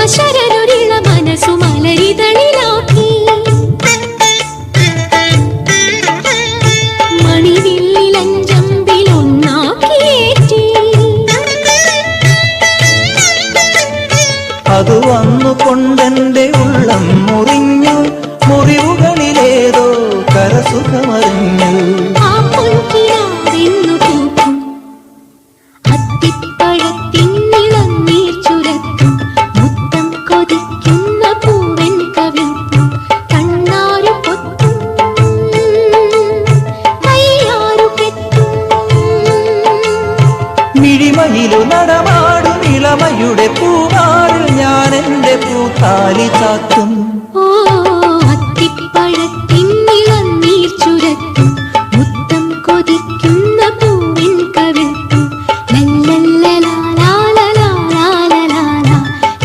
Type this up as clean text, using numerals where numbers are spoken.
ശരനൊരിള മനസ്സു മലരിതളിലാക്കി മണിവില്ലിലഞ്ചമ്പിലൊന്നാക്കിയേറ്റി അത് വന്നുകൊണ്ടെന്റെ ഉള്ളം മുറിഞ്ഞു മുറിവുകളിലേതോ കരസുഖമറിഞ്ഞു ആ പൊൻകിനാവെന്നു പൂക്കും അത്തിപ്പഴത്തിന്നിളനീർ ചുരത്തും മുത്തം കൊതിക്കുന്ന പൂവൻ കവിൾപ്പും കണ്ണാരു പൊത്തും കയ്യാറു കെട്ടും മിഴിമയിലു നടമാടും ഇളമയുടെ പൂവാറിൽ ഞാൻ എന്റെ പൂത്താലി ചാത്തും